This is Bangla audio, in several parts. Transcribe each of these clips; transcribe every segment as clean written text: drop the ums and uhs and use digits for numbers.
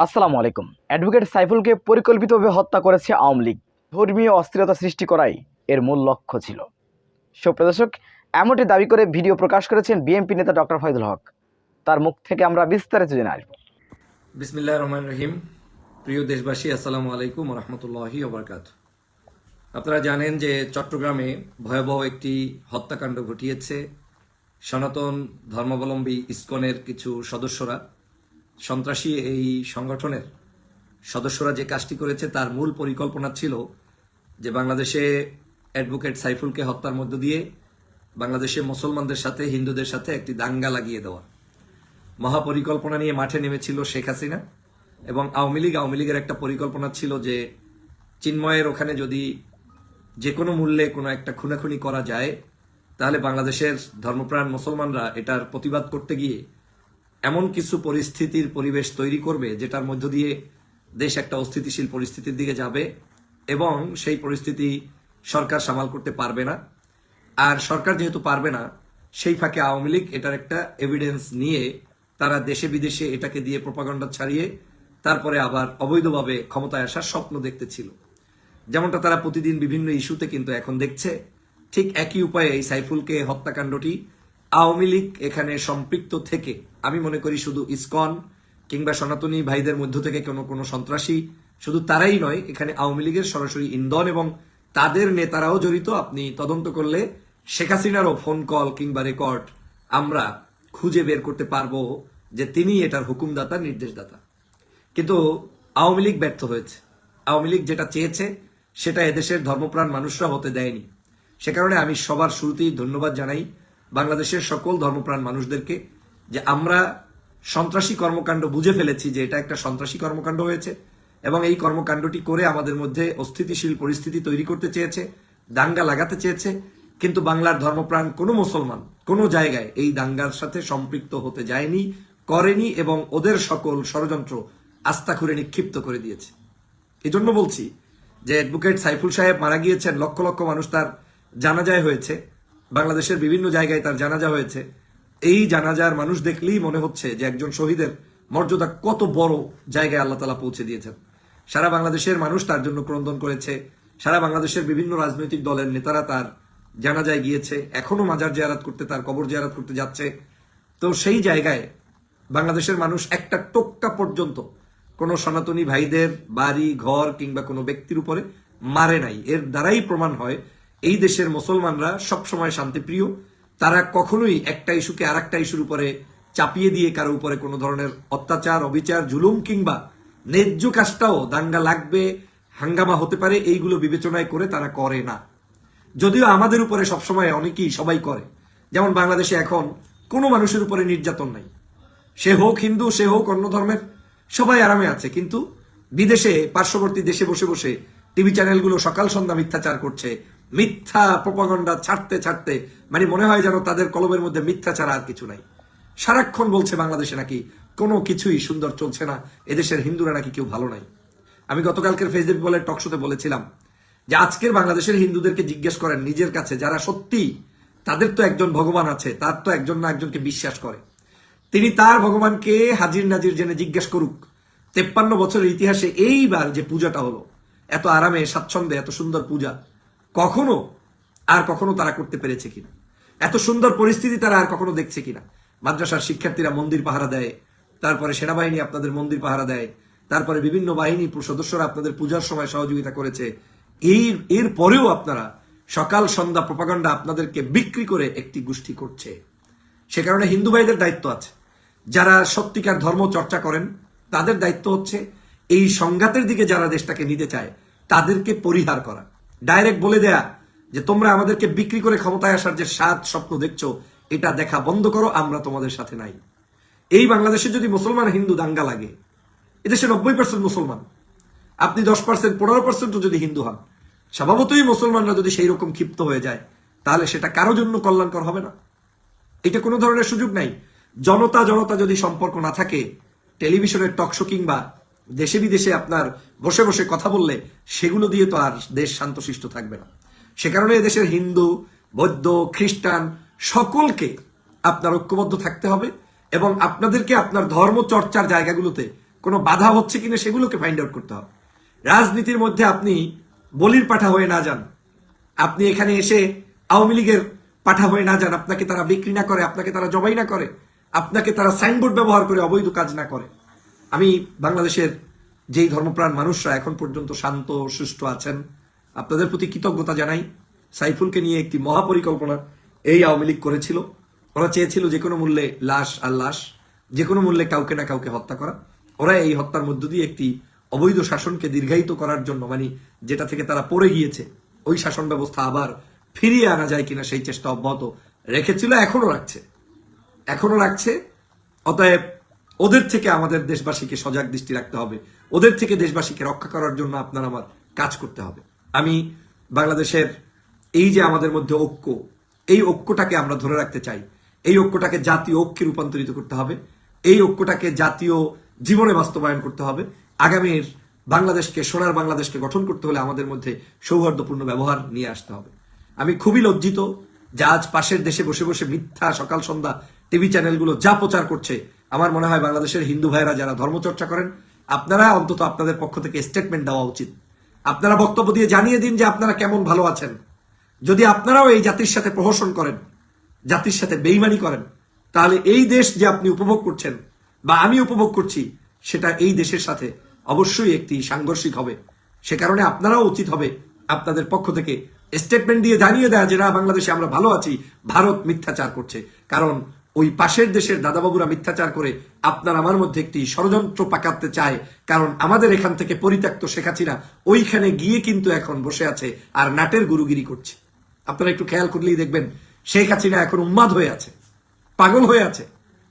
আসসালামু আলাইকুম। অ্যাডভোকেট সাইফুলকে পরিকল্পিতভাবে হত্যা করেছে আওয়ামী লীগ। ধর্মীয় অস্থিরতা সৃষ্টি করাই এর মূল লক্ষ্য ছিল। সুপ্রিয় দর্শক, এমনটি দাবি করে ভিডিও প্রকাশ করেছেন বিএনপি নেতা ডক্টর ফয়জুল হক। তার মুখ থেকে আমরা বিস্তারিত জেনে আসব। বিসমিল্লাহির রহমানির রহিম। প্রিয় দেশবাসী, আসসালামু আলাইকুম ওয়া রাহমাতুল্লাহি ওয়া বারাকাতুহু। আপনারা জানেন যে চট্টগ্রামে ভয়াবহ একটি হত্যাকাণ্ড ঘটিয়েছে। সনাতন ধর্মাবলম্বী ইসকনের কিছু সদস্যরা, সন্ত্রাসী এই সংগঠনের সদস্যরা যে কাজটি করেছে তার মূল পরিকল্পনা ছিল যে বাংলাদেশে অ্যাডভোকেট সাইফুলকে হত্যার মধ্য দিয়ে বাংলাদেশে মুসলমানদের সাথে হিন্দুদের সাথে একটি দাঙ্গা লাগিয়ে দেওয়া। মহাপরিকল্পনা নিয়ে মাঠে নেমেছিল শেখ হাসিনা এবং আওয়ামী লীগের একটা পরিকল্পনা ছিল যে চিন্ময়ের ওখানে যদি যে কোনো মূল্যে কোনো একটা খুনাখুনি করা যায় তাহলে বাংলাদেশের ধর্মপ্রাণ মুসলমানরা এটার প্রতিবাদ করতে গিয়ে এমন কিছু পরিস্থিতির পরিবেশ তৈরি করবে যেটার মধ্য দিয়ে দেশ একটা অস্থিতিশীল পরিস্থিতির দিকে যাবে এবং সেই পরিস্থিতি সরকার সামাল করতে পারবে না। আর সরকার যেহেতু পারবে না, সেই ফাঁকে আওয়ামী লীগ এটার একটা এভিডেন্স নিয়ে তারা দেশে বিদেশে এটাকে দিয়ে প্রোপাগান্ডা ছাড়িয়ে তারপরে আবার অবৈধভাবে ক্ষমতায় আসার স্বপ্ন দেখতেছিল। যেমনটা তারা প্রতিদিন বিভিন্ন ইস্যুতে কিন্তু এখন দেখছে, ঠিক একই উপায়ে এই সাইফুলকে হত্যাকাণ্ডটি আওয়ামী লীগ এখানে সম্পৃক্ত থেকে, আমি মনে করি শুধু ইসকন কিংবা সনাতনী ভাইদের মধ্য থেকে কোনো সন্ত্রাসী, শুধু তারাই নয়, এখানে আওয়ামী লীগের সরাসরি ইন্ধন এবং তাদের নেতারাও জড়িত। আপনি তদন্ত করলে শেখ হাসিনারও ফোন কল কিংবা রেকর্ড আমরা খুঁজে বের করতে পারবো যে তিনি এটার হুকুমদাতা, নির্দেশদাতা। কিন্তু আওয়ামী লীগ ব্যর্থ হয়েছে। আওয়ামী লীগ যেটা চেয়েছে সেটা এদেশের ধর্মপ্রাণ মানুষরা হতে দেয়নি। সে কারণে আমি সবার শুরুতেই ধন্যবাদ জানাই বাংলাদেশের সকল ধর্মপ্রাণ মানুষদেরকে যে আমরা সন্ত্রাসী কর্মকাণ্ড বুঝে ফেলেছি যে এটা একটা সন্ত্রাসী কর্মকাণ্ড হয়েছে এবং এই কর্মকাণ্ডটি করে আমাদের মধ্যে অস্থিতিশীল পরিস্থিতি তৈরি করতে চেয়েছে, দাঙ্গা লাগাতে চেয়েছে। কিন্তু বাংলার ধর্মপ্রাণ কোনো মুসলমান কোনো জায়গায় এই দাঙ্গার সাথে সম্পৃক্ত হতে যায়নি, করেনি এবং ওদের সকল ষড়যন্ত্র আস্থা খুঁড়ে নিক্ষিপ্ত করে দিয়েছে। এই জন্য বলছি যে অ্যাডভোকেট সাইফুল সাহেব মারা গিয়েছেন, লক্ষ লক্ষ মানুষ তার জানাজায় হয়েছে, বাংলাদেশের বিভিন্ন জায়গায় তার জানাজা হয়েছে। এই জানাজার মানুষ দেখলেই মনে হচ্ছে যে একজন শহীদের মর্যাদা কত বড় জায়গায় আল্লাহ তাআলা পৌঁছে দিয়েছেন। সারা বাংলাদেশের মানুষ তার জন্য ক্রন্দন করেছে, সারা বাংলাদেশের বিভিন্ন রাজনৈতিক দলের নেতারা তার জানাজায় গিয়েছে, এখনো মাজার জিয়ারত করতে, তার কবর জিয়ারত করতে যাচ্ছে। তো সেই জায়গায় বাংলাদেশের মানুষ একটা টোক্কা পর্যন্ত কোনো সনাতনী ভাইদের বাড়ি ঘর কিংবা কোনো ব্যক্তির উপরে মারে নাই। এর দ্বারাই প্রমাণ হয় এই দেশের মুসলমানরা সবসময় শান্তিপ্রিয়। তারা কখনোই একটা ইস্যুকে আর একটা ইস্যুর উপরে চাপিয়ে দিয়ে কারো উপরে কোনো ধরনের অত্যাচার, অবিচার, জুলুম কিংবা ন্যায্য কাজটাও দাঙ্গা লাগবে, হাঙ্গামা হতে পারে, এইগুলো বিবেচনায় করে তারা করে না। যদিও আমাদের উপরে সবসময় অনেকেই সবাই করে। যেমন বাংলাদেশে এখন কোনো মানুষের উপরে নির্যাতন নাই, সে হোক হিন্দু, সে হোক অন্য ধর্মের, সবাই আরামে আছে। কিন্তু বিদেশে পার্শ্ববর্তী দেশে বসে বসে টিভি চ্যানেলগুলো সকাল সন্ধ্যা মিথ্যাচার করছে, মিথ্যা প্রোপাগান্ডা ছাড়তে ছাড়তে মানে মনে হয় যেন তাদের কলমের মধ্যে মিথ্যা ছাড়া আর কিছু নাই। সারাক্ষণ বলছে বাংলাদেশে নাকি কোনো কিছুই সুন্দর চলছে না, এদেশের হিন্দুরা নাকি কেউ ভালো নাই। আমি গতকালকের ফেসবুক বলে টকশোতে বলেছিলাম যে আজকের বাংলাদেশের হিন্দুদেরকে জিজ্ঞেস করেন নিজের কাছে, যারা সত্যি তাদের তো একজন ভগবান আছে, তার তো একজন না একজনকে বিশ্বাস করে, তিনি তার ভগবানকে হাজির নাজির জেনে জিজ্ঞেস করুক 53 বছরের ইতিহাসে এইবার যে পূজাটা হলো, এত আরামে স্বাচ্ছন্দ্যে এত সুন্দর পূজা কখনো তারা করতে পেরেছে কিনা, এত সুন্দর পরিস্থিতি তারা আর কখনো দেখছে কিনা। মাদ্রাসার শিক্ষার্থীরা মন্দির পাহারা দেয়, তারপরে সেনাবাহিনী আপনাদের মন্দির পাহারা দেয়, তারপরে বিভিন্ন বাহিনী সদস্যরা আপনাদের পূজার সময় সহযোগিতা করেছে। এর পরেও আপনারা সকাল সন্ধ্যা প্রোপাগান্ডা আপনাদেরকে বিক্রি করে একটি গোষ্ঠী করছে। সে কারণে হিন্দু ভাইদের দায়িত্ব আছে, যারা সত্যিকার ধর্ম চর্চা করেন তাদের দায়িত্ব হচ্ছে এই সংঘাতের দিকে যারা দেশটাকে নিতে চায় তাদেরকে পরিহার করা, ডাইরেক্ট বলে দেয়া যে তোমরা আমাদেরকে বিক্রি করে ক্ষমতায় আসার যে স্বপ্ন দেখছো এটা দেখা বন্ধ করো, আমরা তোমাদের সাথে নাই। এই বাংলাদেশে যদি মুসলমান হিন্দু দাঙ্গা লাগে, এদেশে 90% মুসলমান, আপনি 10% 15% যদি হিন্দু হন, স্বভাবতই মুসলমানরা যদি সেই রকম ক্ষিপ্ত হয়ে যায় তাহলে সেটা কারো জন্য কল্যাণকর হবে না। এটা কোনো ধরনের সুযোগ নাই। জনতা যদি সম্পর্ক না থাকে, টেলিভিশনের টকশো কিংবা দেশে বিদেশে আপনার বসে বসে কথা বললে সেগুলো দিয়ে তো আর দেশ শান্তশিষ্ট থাকবে না। সে কারণে দেশের হিন্দু, বৌদ্ধ, খ্রিস্টান সকলকে আপনার ঐক্যবদ্ধ থাকতে হবে এবং আপনাদেরকে আপনার ধর্ম চর্চার জায়গাগুলোতে কোনো বাধা হচ্ছে কিনা সেগুলোকে ফাইন্ড আউট করতে হবে। রাজনীতির মধ্যে আপনি বলির পাঠা হয়ে না যান, আপনি এখানে এসে আওয়ামী লীগের পাঠা হয়ে না যান, আপনাকে তারা বিক্রি না করে, আপনাকে তারা জবাই না করে, আপনাকে তারা সাইনবোর্ড ব্যবহার করে অবৈধ কাজ না করে। আমি বাংলাদেশের যেই ধর্মপ্রাণ মানুষরা এখন পর্যন্ত শান্ত সুষ্ঠু আছেন আপনাদের প্রতি কৃতজ্ঞতা জানাই। সাইফুলকে নিয়ে একটি মহাপরিকল্পনা এই আওয়ামী লীগ করেছিল। ওরা চেয়েছিল যে কোনো মূল্যে লাশ আর লাশ, যে কোনো মূল্যে কাউকে না কাউকে হত্যা করা। ওরা এই হত্যার মধ্য দিয়ে একটি অবৈধ শাসনকে দীর্ঘায়িত করার জন্য, মানে যেটা থেকে তারা পড়ে গিয়েছে, ওই শাসন ব্যবস্থা আবার ফিরিয়ে আনা যায় কিনা সেই চেষ্টা অব্যাহত রেখেছিল, এখনো রাখছে। অতএব ওদের থেকে আমাদের দেশবাসীকে সজাগ দৃষ্টি রাখতে হবে, ওদের থেকে দেশবাসীকে রক্ষা করার জন্য আপনার আমার কাজ করতে হবে। আমি বাংলাদেশের এই যে আমাদের মধ্যে ঐক্য, এই ঐক্যটাকে আমরা ধরে রাখতে চাই। এই ঐক্যটাকে জাতীয় ঐক্যে রূপান্তরিত করতে হবে, এই ঐক্যটাকে জাতীয় জীবনে বাস্তবায়ন করতে হবে। আগামীর বাংলাদেশকে, সোনার বাংলাদেশকে গঠন করতে হলে আমাদের মধ্যে সৌহার্দ্যপূর্ণ ব্যবহার নিয়ে আসতে হবে। আমি খুবই লজ্জিত যে আজ পাশের দেশে বসে বসে মিথ্যা সকাল সন্ধ্যা টিভি চ্যানেলগুলো যা প্রচার করছে, আমার মনে হয় বাংলাদেশের হিন্দু ভাইরা যারা ধর্মচর্চা করেন, আপনারা অন্তত আপনাদের পক্ষ থেকে স্টেটমেন্ট দেওয়া উচিত। আপনারা বক্তব্য দিয়ে জানিয়ে দিন যে আপনারা কেমন ভালো আছেন। যদি আপনারাও এই জাতির সাথে প্রহসন করেন, জাতির সাথে বেইমানি করেন, তাহলে এই দেশ যে আপনি উপভোগ করছেন বা আমি উপভোগ করছি, সেটা এই দেশের সাথে অবশ্যই একটি সাংঘর্ষিক হবে। সে কারণে আপনারাও উচিত হবে আপনাদের পক্ষ থেকে স্টেটমেন্ট দিয়ে জানিয়ে দেয়া যে না, বাংলাদেশে আমরা ভালো আছি, ভারত মিথ্যাচার করছে। কারণ ওই পাশের দেশের দাদাবাবুরা মিথ্যাচার করে আপনার আমার মধ্যে একটি ষড়যন্ত্র পাকাতে চায়। কারণ আমাদের এখান থেকে পরিত্যক্ত শেখ হাসিনা ওইখানে গিয়ে কিন্তু এখন বসে আছে আর নাটের গুরুগিরি করছে। আপনারা একটু খেয়াল করলেই দেখবেন শেখ হাসিনা এখন উন্মাদ হয়ে আছে, পাগল হয়ে আছে।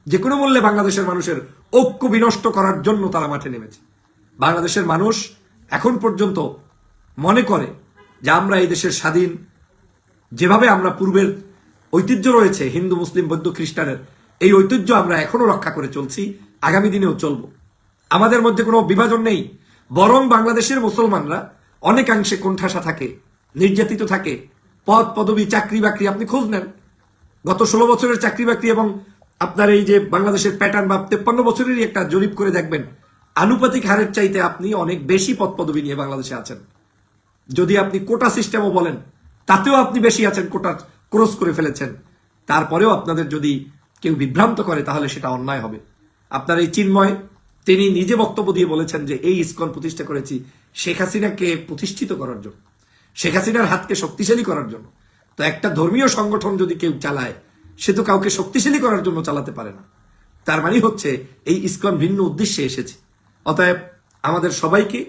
যে কোনো মূল্যে বাংলাদেশের মানুষের ঐক্য বিনষ্ট করার জন্য তারা মাঠে নেমেছে। বাংলাদেশের মানুষ এখন পর্যন্ত মনে করে যে আমরা এই দেশের স্বাধীন, যেভাবে আমরা পূর্বের ঐতিহ্য রয়েছে হিন্দু মুসলিম বৌদ্ধ খ্রিস্টানের, এই ঐতিহ্য আমরা এখনো রক্ষা করে চলছি, আগামী দিনেও চলব। আমাদের মধ্যে কোনো বিভাজন নেই, বরং বাংলাদেশের মুসলমানরা অনেকাংশে কোণঠাসা থাকে, নির্যাতিত থাকে। পদ পদবি চাকরি বাকরি আপনি খোঁজ নেন, গত 16 বছরের চাকরি বাকরি এবং আপনার এই যে বাংলাদেশের প্যাটার্ন বা 53 বছরেরই একটা জরিপ করে দেখবেন, আনুপাতিক হারের চাইতে আপনি অনেক বেশি পদ পদবি নিয়ে বাংলাদেশে আছেন। যদি আপনি কোটা সিস্টেমও বলেন, তাতেও আপনি বেশি আছেন, কোটা ক্রস করে ফেলেছেন। তারপরেও আপনাদের যদি কেউ বিভ্রান্ত করে তাহলে সেটা অন্যায় হবে। আপনার এই চিন্ময়, তিনি নিজে বক্তব্য দিয়ে বলেছেন যে এই ইসকন প্রতিষ্ঠা করেছি শেখ হাসিনাকে প্রতিষ্ঠিত করার জন্য, শেখ হাসিনার হাতকে শক্তিশালী করার জন্য। তো একটা ধর্মীয় সংগঠন যদি কেউ চালায়, সে তো কাউকে শক্তিশালী করার জন্য চালাতে পারে না। তার মানে হচ্ছে এই ইসকন ভিন্ন উদ্দেশ্যে এসেছে। অতএব আমাদের সবাইকে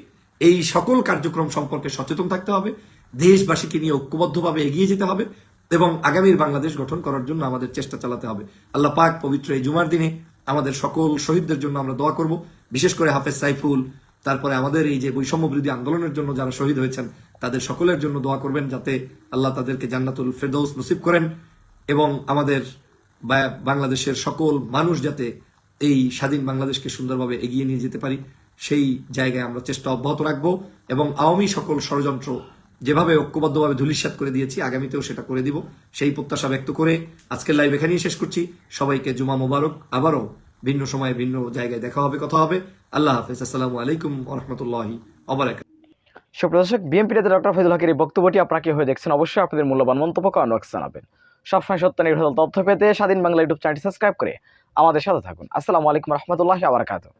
এই সকল কার্যক্রম সম্পর্কে সচেতন থাকতে হবে, দেশবাসীকে নিয়ে ঐক্যবদ্ধভাবে এগিয়ে যেতে হবে এবং আগামীর বাংলাদেশ গঠন করার জন্য আমাদের চেষ্টা চালাতে হবে। আল্লাহ পাক পবিত্র এই জুমার দিনে আমাদের সকল শহীদদের জন্য আমরা দোয়া করব, বিশেষ করে হাফেজ সাইফুল, তারপরে আমাদের এই যে বৈষম্য বিরোধী আন্দোলনের জন্য যারা শহীদ হয়েছেন তাদের সকলের জন্য দোয়া করবেন, যাতে আল্লাহ তাদেরকে জান্নাতুল ফেরদৌস নসিব করেন এবং আমাদের বাংলাদেশের সকল মানুষ যাতে এই স্বাধীন বাংলাদেশকে সুন্দরভাবে এগিয়ে নিয়ে যেতে পারি, সেই জায়গায় আমরা চেষ্টা অব্যাহত রাখবো এবং আওয়ামী সকল ষড়যন্ত্র যেভাবে ঐক্যবদ্ধভাবে ধূলিসাৎ করে দিয়েছি, আগামীতেও সেটা করে দিব, সেই প্রত্যাশা ব্যক্ত করে আজকের লাইভ এখানেই শেষ করছি। সবাইকে জুমা মোবারক। আবারও ভিন্ন সময়ে ভিন্ন জায়গায় দেখা হবে, কথা হবে। আল্লাহ হাফেজ। আসসালামু আলাইকুম ওয়া রাহমাতুল্লাহি ওয়া বারাকাতুহু। সুপ্রদর্শক, বিএনপি নেতা ডক্টর ফয়জুল হকের এই বক্তব্যটি আপনারা কি হয়ে দেখছেন, অবশ্যই আপনাদের মূল্যবান মন্তব্য কমেন্ট জানাবেন। সবসময় সত্য নির্ভর তথ্য পেতে স্বাধীন বাংলা ইউটিউব চ্যানেলটি সাবস্ক্রাইব করে আমাদের সাথে থাকুন। আসসালামু আলাইকুম ওয়া রাহমাতুল্লাহি ওয়া বারাকাতুহু।